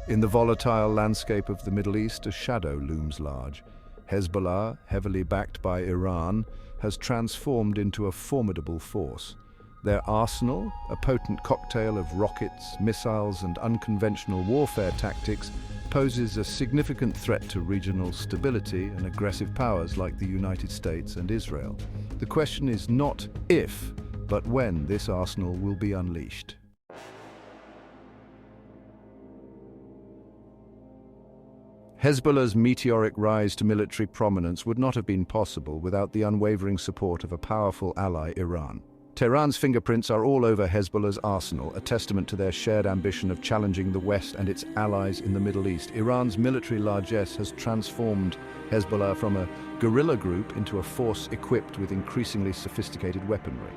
In the volatile landscape of the Middle East, a shadow looms large. Hezbollah, heavily backed by Iran, has transformed into a formidable force. Their arsenal, a potent cocktail of rockets, missiles, and unconventional warfare tactics, poses a significant threat to regional stability and aggressive powers like the United States and Israel. The question is not if, but when this arsenal will be unleashed. Hezbollah's meteoric rise to military prominence would not have been possible without the unwavering support of a powerful ally, Iran. Tehran's fingerprints are all over Hezbollah's arsenal, a testament to their shared ambition of challenging the West and its allies in the Middle East. Iran's military largesse has transformed Hezbollah from a guerrilla group into a force equipped with increasingly sophisticated weaponry.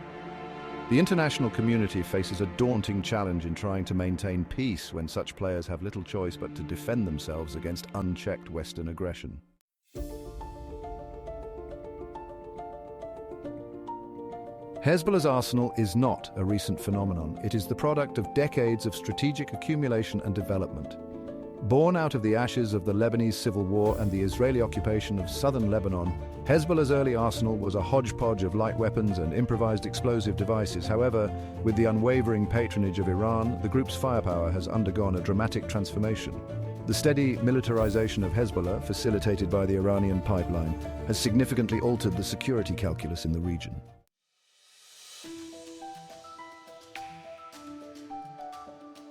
The international community faces a daunting challenge in trying to maintain peace when such players have little choice but to defend themselves against unchecked Western aggression. Hezbollah's arsenal is not a recent phenomenon. It is the product of decades of strategic accumulation and development. Born out of the ashes of the Lebanese civil war and the Israeli occupation of southern Lebanon, Hezbollah's early arsenal was a hodgepodge of light weapons and improvised explosive devices. However, with the unwavering patronage of Iran, the group's firepower has undergone a dramatic transformation. The steady militarization of Hezbollah, facilitated by the Iranian pipeline, has significantly altered the security calculus in the region.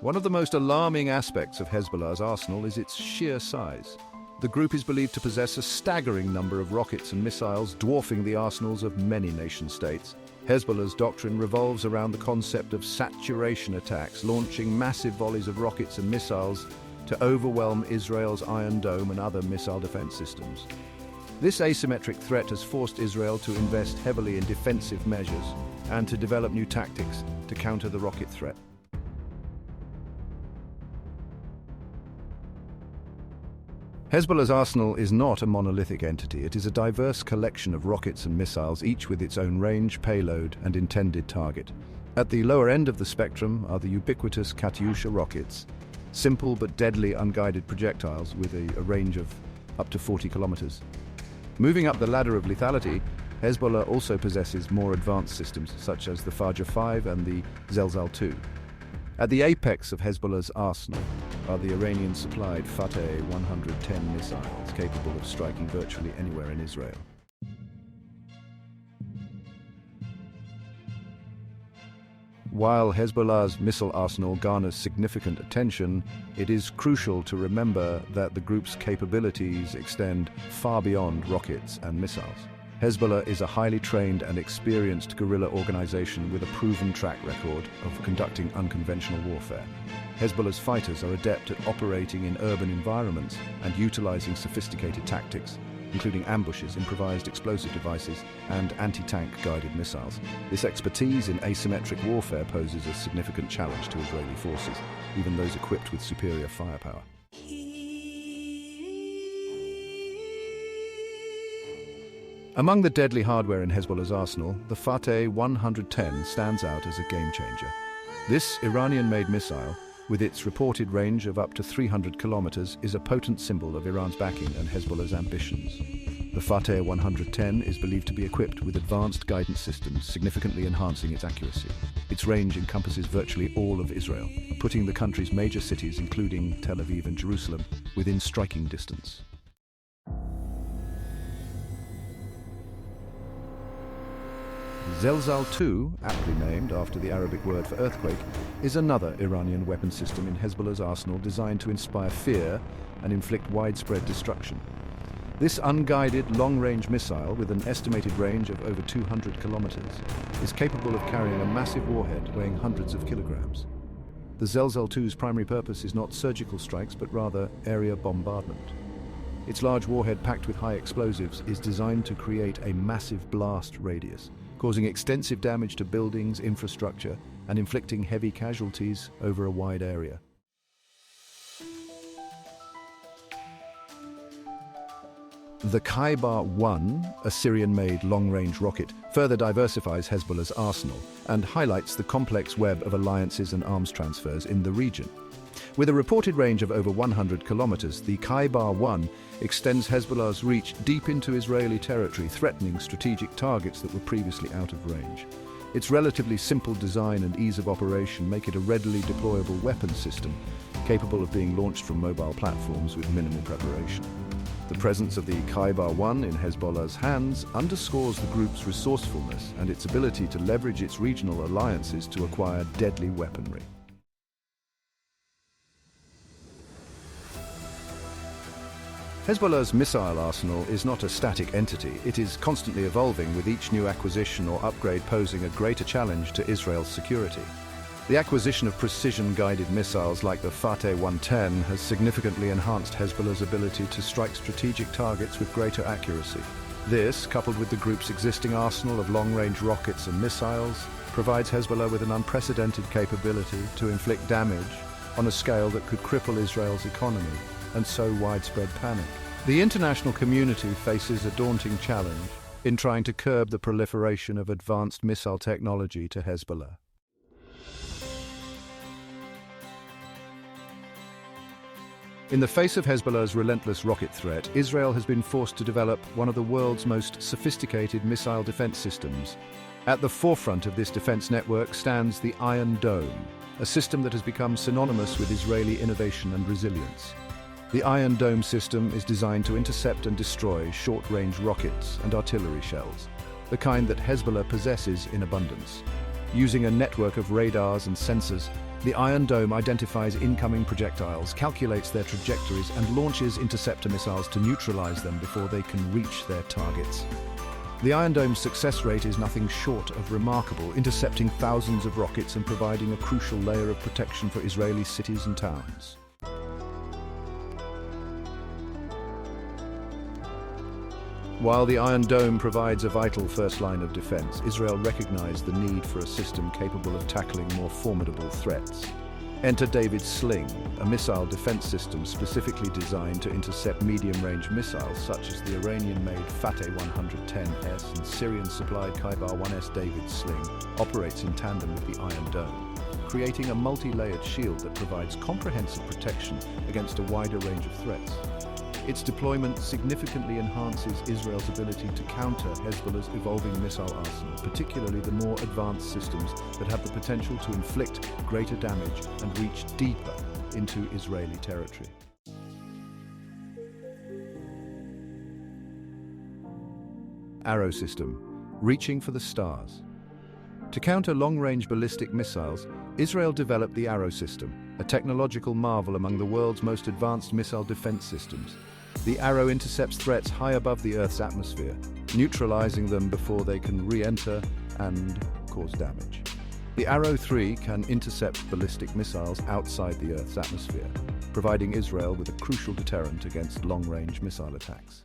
One of the most alarming aspects of Hezbollah's arsenal is its sheer size. The group is believed to possess a staggering number of rockets and missiles, dwarfing the arsenals of many nation-states. Hezbollah's doctrine revolves around the concept of saturation attacks, launching massive volleys of rockets and missiles to overwhelm Israel's Iron Dome and other missile defense systems. This asymmetric threat has forced Israel to invest heavily in defensive measures and to develop new tactics to counter the rocket threat. Hezbollah's arsenal is not a monolithic entity. It is a diverse collection of rockets and missiles, each with its own range, payload, and intended target. At the lower end of the spectrum are the ubiquitous Katyusha rockets, simple but deadly unguided projectiles with a range of up to 40 kilometers. Moving up the ladder of lethality, Hezbollah also possesses more advanced systems such as the Fajr 5 and the Zelzal 2. At the apex of Hezbollah's arsenal are the Iranian-supplied Fateh 110 missiles, capable of striking virtually anywhere in Israel. While Hezbollah's missile arsenal garners significant attention, it is crucial to remember that the group's capabilities extend far beyond rockets and missiles. Hezbollah is a highly trained and experienced guerrilla organization with a proven track record of conducting unconventional warfare. Hezbollah's fighters are adept at operating in urban environments and utilizing sophisticated tactics, including ambushes, improvised explosive devices, and anti-tank guided missiles. This expertise in asymmetric warfare poses a significant challenge to Israeli forces, even those equipped with superior firepower. Among the deadly hardware in Hezbollah's arsenal, the Fateh 110 stands out as a game-changer. This Iranian-made missile, with its reported range of up to 300 kilometers, is a potent symbol of Iran's backing and Hezbollah's ambitions. The Fateh 110 is believed to be equipped with advanced guidance systems, significantly enhancing its accuracy. Its range encompasses virtually all of Israel, putting the country's major cities, including Tel Aviv and Jerusalem, within striking distance. Zelzal 2, aptly named after the Arabic word for earthquake, is another Iranian weapon system in Hezbollah's arsenal designed to inspire fear and inflict widespread destruction. This unguided, long-range missile, with an estimated range of over 200 kilometers, is capable of carrying a massive warhead weighing hundreds of kilograms. The Zelzal 2's primary purpose is not surgical strikes, but rather area bombardment. Its large warhead, packed with high explosives, is designed to create a massive blast radius, causing extensive damage to buildings, infrastructure, and inflicting heavy casualties over a wide area. The Khaybar-1, a Syrian-made long-range rocket, further diversifies Hezbollah's arsenal and highlights the complex web of alliances and arms transfers in the region. With a reported range of over 100 kilometers, the Khaibar-1 extends Hezbollah's reach deep into Israeli territory, threatening strategic targets that were previously out of range. Its relatively simple design and ease of operation make it a readily deployable weapons system, capable of being launched from mobile platforms with minimal preparation. The presence of the Khaibar-1 in Hezbollah's hands underscores the group's resourcefulness and its ability to leverage its regional alliances to acquire deadly weaponry. Hezbollah's missile arsenal is not a static entity. It is constantly evolving, with each new acquisition or upgrade posing a greater challenge to Israel's security. The acquisition of precision-guided missiles like the Fateh 110 has significantly enhanced Hezbollah's ability to strike strategic targets with greater accuracy. This, coupled with the group's existing arsenal of long-range rockets and missiles, provides Hezbollah with an unprecedented capability to inflict damage on a scale that could cripple Israel's economy and sow widespread panic. The international community faces a daunting challenge in trying to curb the proliferation of advanced missile technology to Hezbollah. In the face of Hezbollah's relentless rocket threat, Israel has been forced to develop one of the world's most sophisticated missile defense systems. At the forefront of this defense network stands the Iron Dome, a system that has become synonymous with Israeli innovation and resilience. The Iron Dome system is designed to intercept and destroy short-range rockets and artillery shells, the kind that Hezbollah possesses in abundance. Using a network of radars and sensors, the Iron Dome identifies incoming projectiles, calculates their trajectories, and launches interceptor missiles to neutralize them before they can reach their targets. The Iron Dome's success rate is nothing short of remarkable, intercepting thousands of rockets and providing a crucial layer of protection for Israeli cities and towns. While the Iron Dome provides a vital first line of defense, Israel recognized the need for a system capable of tackling more formidable threats. Enter David's Sling, a missile defense system specifically designed to intercept medium-range missiles such as the Iranian-made Fateh 110S and Syrian-supplied Khaibar-1S. David's Sling operates in tandem with the Iron Dome, creating a multi-layered shield that provides comprehensive protection against a wider range of threats. Its deployment significantly enhances Israel's ability to counter Hezbollah's evolving missile arsenal, particularly the more advanced systems that have the potential to inflict greater damage and reach deeper into Israeli territory. Arrow system, reaching for the stars. To counter long-range ballistic missiles, Israel developed the Arrow system, a technological marvel among the world's most advanced missile defense systems. The Arrow intercepts threats high above the Earth's atmosphere, neutralizing them before they can re-enter and cause damage. The Arrow 3 can intercept ballistic missiles outside the Earth's atmosphere, providing Israel with a crucial deterrent against long-range missile attacks.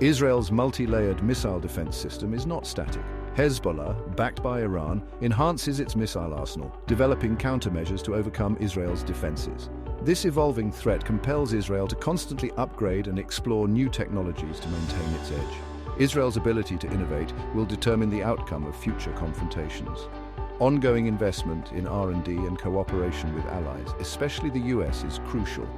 Israel's multi-layered missile defense system is not static. Hezbollah, backed by Iran, enhances its missile arsenal, developing countermeasures to overcome Israel's defenses. This evolving threat compels Israel to constantly upgrade and explore new technologies to maintain its edge. Israel's ability to innovate will determine the outcome of future confrontations. Ongoing investment in R&D and cooperation with allies, especially the US, is crucial.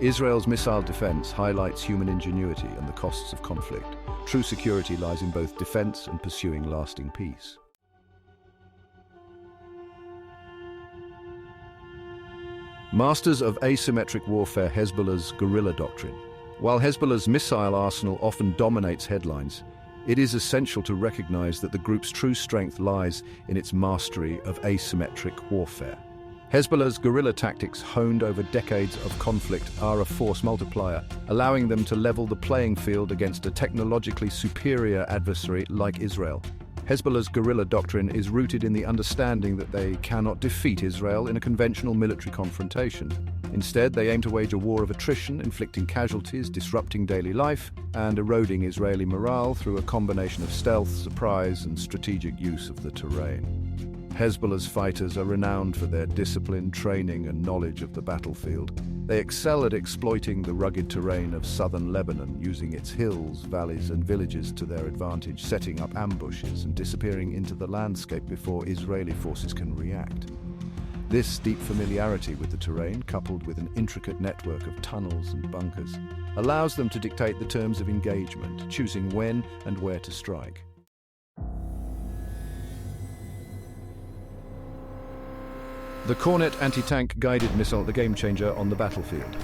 Israel's missile defense highlights human ingenuity and the costs of conflict. True security lies in both defense and pursuing lasting peace. Masters of asymmetric warfare, Hezbollah's guerrilla doctrine. While Hezbollah's missile arsenal often dominates headlines, it is essential to recognize that the group's true strength lies in its mastery of asymmetric warfare. Hezbollah's guerrilla tactics, honed over decades of conflict, are a force multiplier, allowing them to level the playing field against a technologically superior adversary like Israel. Hezbollah's guerrilla doctrine is rooted in the understanding that they cannot defeat Israel in a conventional military confrontation. Instead, they aim to wage a war of attrition, inflicting casualties, disrupting daily life, and eroding Israeli morale through a combination of stealth, surprise, and strategic use of the terrain. Hezbollah's fighters are renowned for their discipline, training, and knowledge of the battlefield. They excel at exploiting the rugged terrain of southern Lebanon, using its hills, valleys, and villages to their advantage, setting up ambushes and disappearing into the landscape before Israeli forces can react. This deep familiarity with the terrain, coupled with an intricate network of tunnels and bunkers, allows them to dictate the terms of engagement, choosing when and where to strike. The Kornet anti-tank guided missile, the game-changer on the battlefield.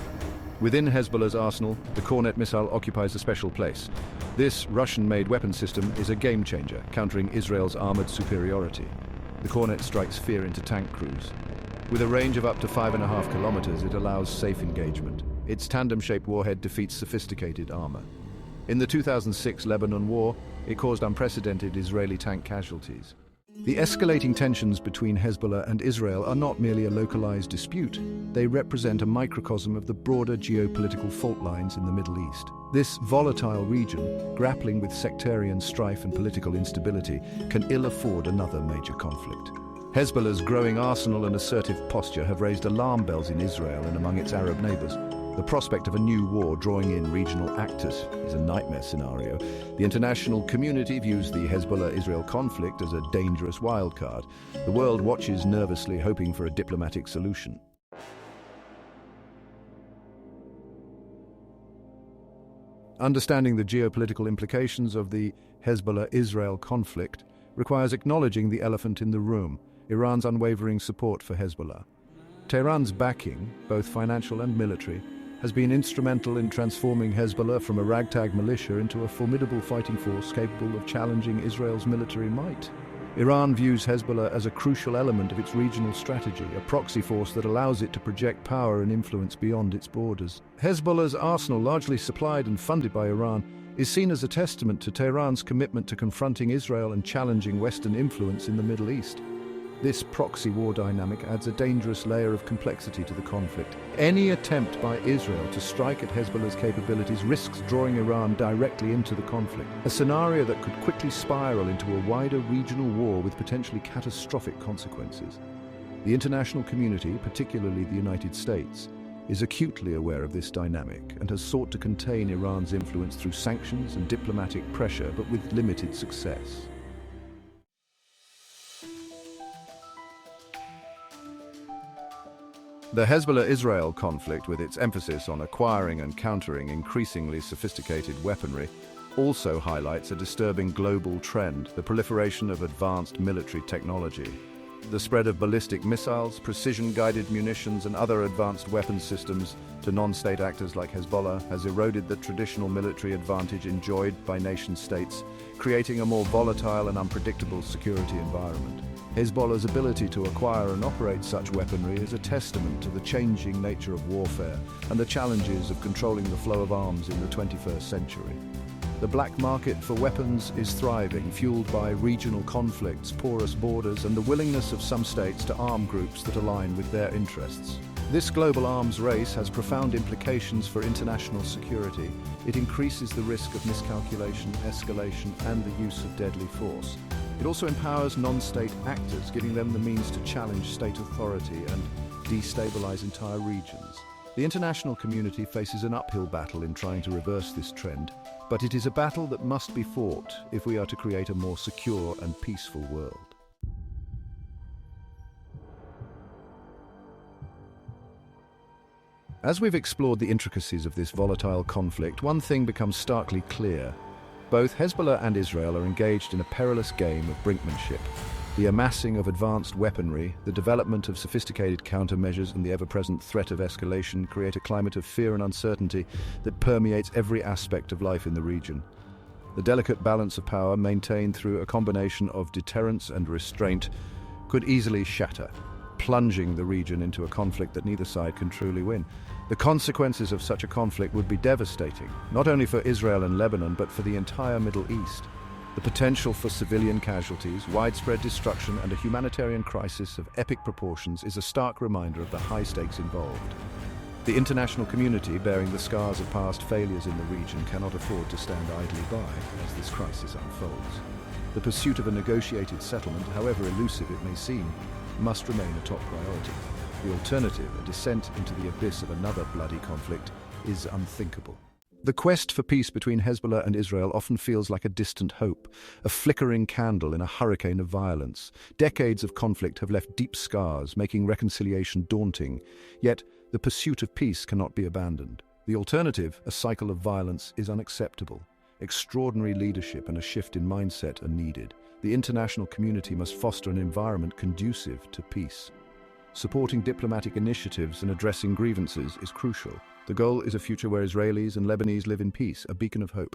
Within Hezbollah's arsenal, the Kornet missile occupies a special place. This Russian-made weapon system is a game-changer, countering Israel's armored superiority. The Kornet strikes fear into tank crews. With a range of up to 5.5 kilometers, it allows safe engagement. Its tandem-shaped warhead defeats sophisticated armor. In the 2006 Lebanon War, it caused unprecedented Israeli tank casualties. The escalating tensions between Hezbollah and Israel are not merely a localized dispute. They represent a microcosm of the broader geopolitical fault lines in the Middle East. This volatile region, grappling with sectarian strife and political instability, can ill afford another major conflict. Hezbollah's growing arsenal and assertive posture have raised alarm bells in Israel and among its Arab neighbors. The prospect of a new war drawing in regional actors is a nightmare scenario. The international community views the Hezbollah-Israel conflict as a dangerous wildcard. The world watches nervously, hoping for a diplomatic solution. Understanding the geopolitical implications of the Hezbollah-Israel conflict requires acknowledging the elephant in the room: Iran's unwavering support for Hezbollah. Tehran's backing, both financial and military, has been instrumental in transforming Hezbollah from a ragtag militia into a formidable fighting force capable of challenging Israel's military might. Iran views Hezbollah as a crucial element of its regional strategy, a proxy force that allows it to project power and influence beyond its borders. Hezbollah's arsenal, largely supplied and funded by Iran, is seen as a testament to Tehran's commitment to confronting Israel and challenging Western influence in the Middle East. This proxy war dynamic adds a dangerous layer of complexity to the conflict. Any attempt by Israel to strike at Hezbollah's capabilities risks drawing Iran directly into the conflict, a scenario that could quickly spiral into a wider regional war with potentially catastrophic consequences. The international community, particularly the United States, is acutely aware of this dynamic and has sought to contain Iran's influence through sanctions and diplomatic pressure, but with limited success. The Hezbollah-Israel conflict, with its emphasis on acquiring and countering increasingly sophisticated weaponry, also highlights a disturbing global trend: the proliferation of advanced military technology. The spread of ballistic missiles, precision-guided munitions, and other advanced weapons systems to non-state actors like Hezbollah has eroded the traditional military advantage enjoyed by nation-states, creating a more volatile and unpredictable security environment. Hezbollah's ability to acquire and operate such weaponry is a testament to the changing nature of warfare and the challenges of controlling the flow of arms in the 21st century. The black market for weapons is thriving, fueled by regional conflicts, porous borders, and the willingness of some states to arm groups that align with their interests. This global arms race has profound implications for international security. It increases the risk of miscalculation, escalation, and the use of deadly force. It also empowers non-state actors, giving them the means to challenge state authority and destabilize entire regions. The international community faces an uphill battle in trying to reverse this trend, but it is a battle that must be fought if we are to create a more secure and peaceful world. As we've explored the intricacies of this volatile conflict, one thing becomes starkly clear. Both Hezbollah and Israel are engaged in a perilous game of brinkmanship. The amassing of advanced weaponry, the development of sophisticated countermeasures, and the ever-present threat of escalation create a climate of fear and uncertainty that permeates every aspect of life in the region. The delicate balance of power, maintained through a combination of deterrence and restraint, could easily shatter, plunging the region into a conflict that neither side can truly win. The consequences of such a conflict would be devastating, not only for Israel and Lebanon, but for the entire Middle East. The potential for civilian casualties, widespread destruction, and a humanitarian crisis of epic proportions is a stark reminder of the high stakes involved. The international community, bearing the scars of past failures in the region, cannot afford to stand idly by as this crisis unfolds. The pursuit of a negotiated settlement, however elusive it may seem, must remain a top priority. The alternative, a descent into the abyss of another bloody conflict, is unthinkable. The quest for peace between Hezbollah and Israel often feels like a distant hope, a flickering candle in a hurricane of violence. Decades of conflict have left deep scars, making reconciliation daunting. Yet, the pursuit of peace cannot be abandoned. The alternative, a cycle of violence, is unacceptable. Extraordinary leadership and a shift in mindset are needed. The international community must foster an environment conducive to peace. Supporting diplomatic initiatives and addressing grievances is crucial. The goal is a future where Israelis and Lebanese live in peace, a beacon of hope.